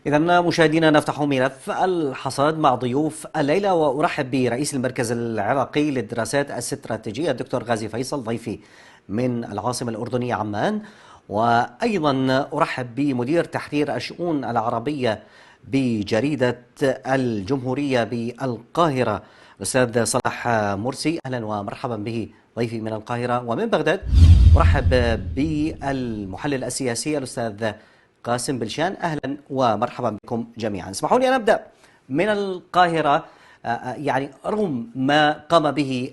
إذا مشاهدينا نفتح ملف الحصاد مع ضيوف الليلة، وأرحب برئيس المركز العراقي للدراسات الاستراتيجية الدكتور غازي فيصل ضيفي من العاصمة الأردنية عمان، وأيضا أرحب بمدير تحرير الشؤون العربية بجريدة الجمهورية بالقاهرة الأستاذ صلاح مرسي. أهلا ومرحبا به ضيفي من القاهرة. ومن بغداد أرحب بالمحلل السياسي الأستاذ قاسم بلشان. أهلا ومرحبا بكم جميعا. اسمحوا لي أن أبدأ من القاهرة. يعني رغم ما قام به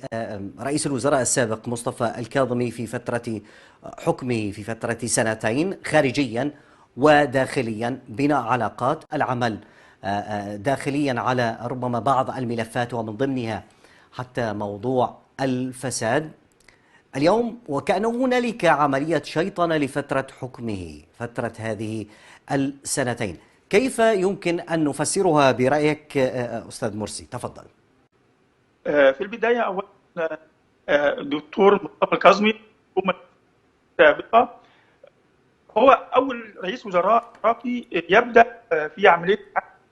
رئيس الوزراء السابق مصطفى الكاظمي في فترة حكمه في فترة سنتين خارجيا وداخليا بناء علاقات، العمل داخليا على ربما بعض الملفات ومن ضمنها حتى موضوع الفساد، اليوم وكأن هنالك عملية شيطنة لفترة حكمه، فترة هذه السنتين، كيف يمكن أن نفسرها برأيك أستاذ مرسي؟ تفضل. في البداية أولا الدكتور مصطفى الكاظمي الحكومة السابقة هو أول رئيس وزراء عراقي يبدأ في عملية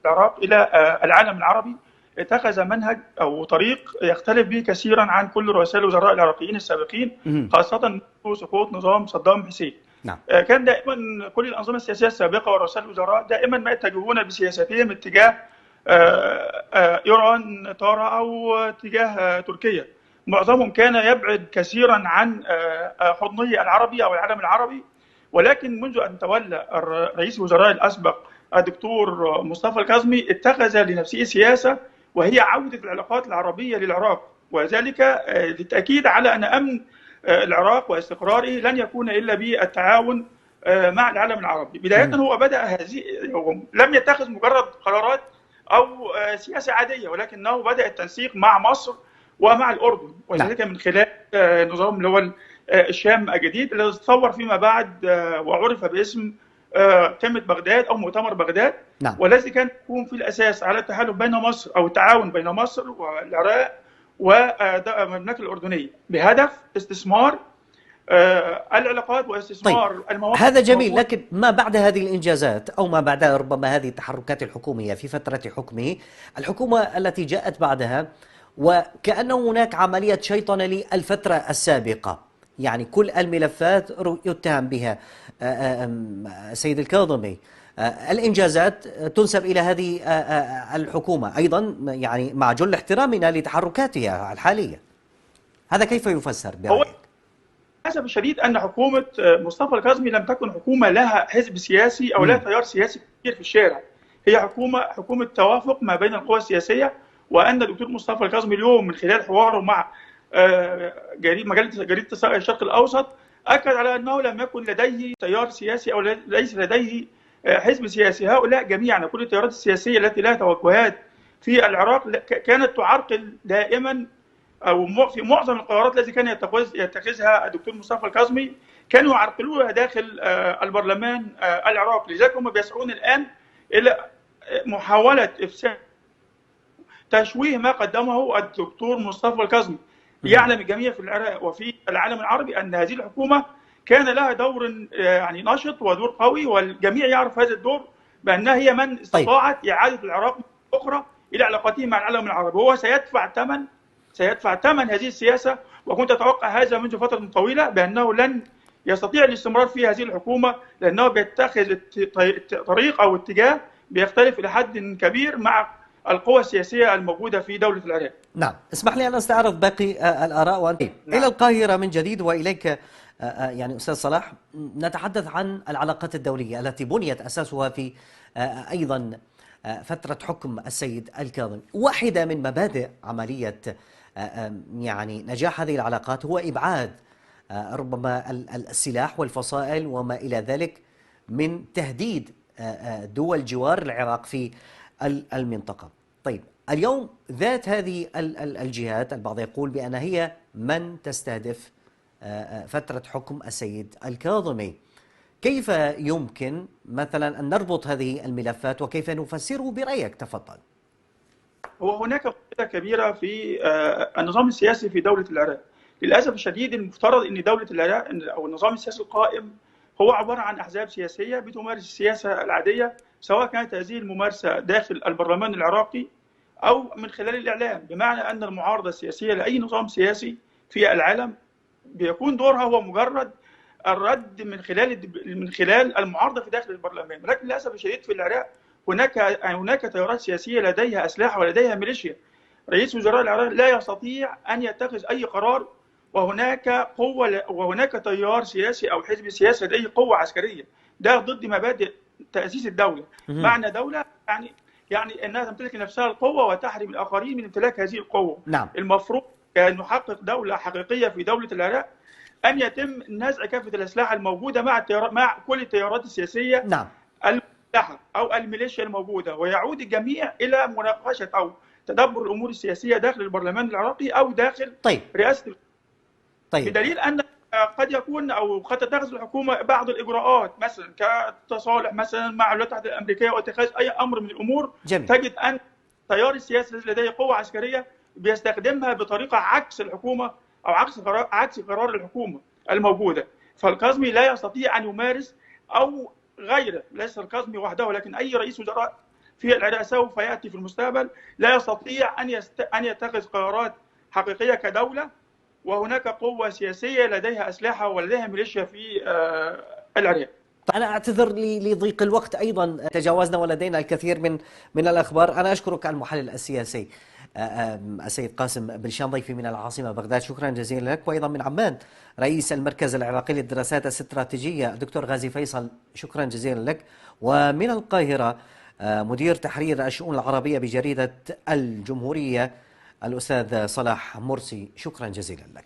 العراق إلى العالم العربي. اتخذ منهج أو طريق يختلف به كثيرا عن كل رؤساء الوزراء العراقيين السابقين، خاصة منذ سقوط نظام صدام حسين. نعم. كان دائما كل الأنظمة السياسية السابقة ورؤساء الوزراء دائما ما يتجهون بسياستهم اتجاه إيران تارة أو اتجاه تركيا. معظمهم كان يبعد كثيرا عن حضني العربي أو العالم العربي، ولكن منذ أن تولى رئيس الوزراء الأسبق الدكتور مصطفى الكاظمي اتخذ لنفسه سياسة وهي عودة العلاقات العربية للعراق، وذلك للتأكيد على أن أمن العراق واستقراره لن يكون إلا بالتعاون مع العالم العربي. بداية هو بدأ هذه، لم يتخذ مجرد قرارات أو سياسة عادية، ولكنه بدأ التنسيق مع مصر ومع الأردن، وذلك من خلال نظام اللي هو الشام الجديد الذي تطور فيما بعد وعرف باسم قمة بغداد أو مؤتمر بغداد. نعم. والذي كان يكون في الأساس على التحالف بين مصر أو التعاون بين مصر والعراق والمملكة الأردنية بهدف استثمار العلاقات واستثمار المواقع. هذا جميل، لكن ما بعد هذه الإنجازات أو ما بعد ربما هذه التحركات الحكومية في فترة حكمه، الحكومة التي جاءت بعدها وكأن هناك عملية شيطنة للفترة السابقة، يعني كل الملفات يتهم بها سيد الكاظمي، الإنجازات تنسب إلى هذه الحكومة أيضا، يعني مع جل احترامنا لتحركاتها الحالية. هذا كيف يفسر برأيك؟ للأسف الشديد أن حكومة مصطفى الكاظمي لم تكن حكومة لها حزب سياسي أو لها تيار سياسي كبير في الشارع. هي حكومة توافق ما بين القوى السياسية، وأن الدكتور مصطفى الكاظمي اليوم من خلال حواره مع جريدة الشرق الأوسط أكد على أنه لم يكن لديه تيار سياسي أو ليس لديه حزب سياسي. هؤلاء جميعا كل التيارات السياسية التي لها توجهات في العراق كانت تعرقل دائما، أو في معظم القرارات التي كان يتخذها الدكتور مصطفى الكاظمي كانوا يعرقلوها داخل البرلمان العراقي. لذلك هم بيسعون الآن إلى محاولة إفساد تشويه ما قدمه الدكتور مصطفى الكاظمي. يعلم الجميع في العراق وفي العالم العربي أن هذه الحكومة كان لها دور يعني نشط ودور قوي، والجميع يعرف هذا الدور بأنها هي من استطاعت إعادة العراق أخرى إلى علاقته مع العالم العربي. هو سيدفع ثمن هذه السياسة، وكنت أتوقع هذا منذ فترة طويلة بأنه لن يستطيع الاستمرار في هذه الحكومة، لأنه بيتخذ طريق أو اتجاه بيختلف إلى حد كبير مع القوى السياسية الموجودة في دولة العراق. نعم. اسمح لي أن أستعرض باقي الآراء وأنت إلى القاهرة من جديد، وإليك يعني أستاذ صلاح. نتحدث عن العلاقات الدولية التي بنيت أساسها في أيضا فترة حكم السيد الكاظمي. واحدة من مبادئ عملية يعني نجاح هذه العلاقات هو إبعاد ربما السلاح والفصائل وما إلى ذلك من تهديد دول جوار العراق في المنطقة. طيب، اليوم ذات هذه الجهات البعض يقول بأن هي من تستهدف فترة حكم السيد الكاظمي. كيف يمكن مثلا أن نربط هذه الملفات وكيف نفسره برأيك؟ تفضل. هو هناك مشكلة كبيرة في النظام السياسي في دولة العراق. للأسف الشديد المفترض أن دولة العراق أو النظام السياسي القائم هو عبارة عن أحزاب سياسية بتمارس السياسة العادية سواء كانت هذه الممارسة داخل البرلمان العراقي أو من خلال الإعلام، بمعنى أن المعارضة السياسية لأي نظام سياسي في العالم بيكون دورها هو مجرد الرد من خلال المعارضة في داخل البرلمان. ولكن للأسف الشديد في العراق هناك تيارات سياسية لديها أسلحة ولديها ميليشيا. رئيس وزراء العراق لا يستطيع أن يتخذ أي قرار وهناك قوة وهناك تيار سياسي أو حزب سياسي لديه قوة عسكرية. ده ضد مبادئ تأسيس الدولة. معنى دولة يعني أنها تمتلك نفسها القوة وتحرم الآخرين من امتلاك هذه القوة. نعم. المفروض أن نحقق دولة حقيقية في دولة العراق أن يتم نزع كافة الأسلحة الموجودة مع كل التيارات السياسية نعم. المسلحة أو الميليشيا الموجودة، ويعود الجميع إلى مناقشة أو تدبر الأمور السياسية داخل البرلمان العراقي أو داخل رئاسة. بدليل أن قد يكون أو قد تتخذ الحكومة بعض الإجراءات مثلا كتصالح مثلا مع الولايات المتحدة الأمريكية واتخاذ أي أمر من الأمور. جميل. تجد أن التيار السياسي الذي لديه قوة عسكرية بيستخدمها بطريقة عكس الحكومة أو عكس قرار الحكومة الموجودة. فالكاظمي لا يستطيع أن يمارس أو غيره، ليس الكاظمي وحده ولكن أي رئيس وزراء في العراق سوف يأتي في المستقبل لا يستطيع أن يتخذ قرارات حقيقية كدولة وهناك قوة سياسية لديها أسلحة ولديها ميليشيا في العراق. أنا أعتذر لضيق الوقت، أيضا تجاوزنا ولدينا الكثير من الأخبار. أنا أشكرك المحلل السياسي السيد قاسم بلشان ضيفي من العاصمة بغداد، شكرا جزيلا لك. وأيضا من عمان رئيس المركز العراقي للدراسات الاستراتيجية الدكتور غازي فيصل، شكرا جزيلا لك. ومن القاهرة مدير تحرير الشؤون العربية بجريدة الجمهورية الأستاذ صلاح مرسي، شكرا جزيلا لك.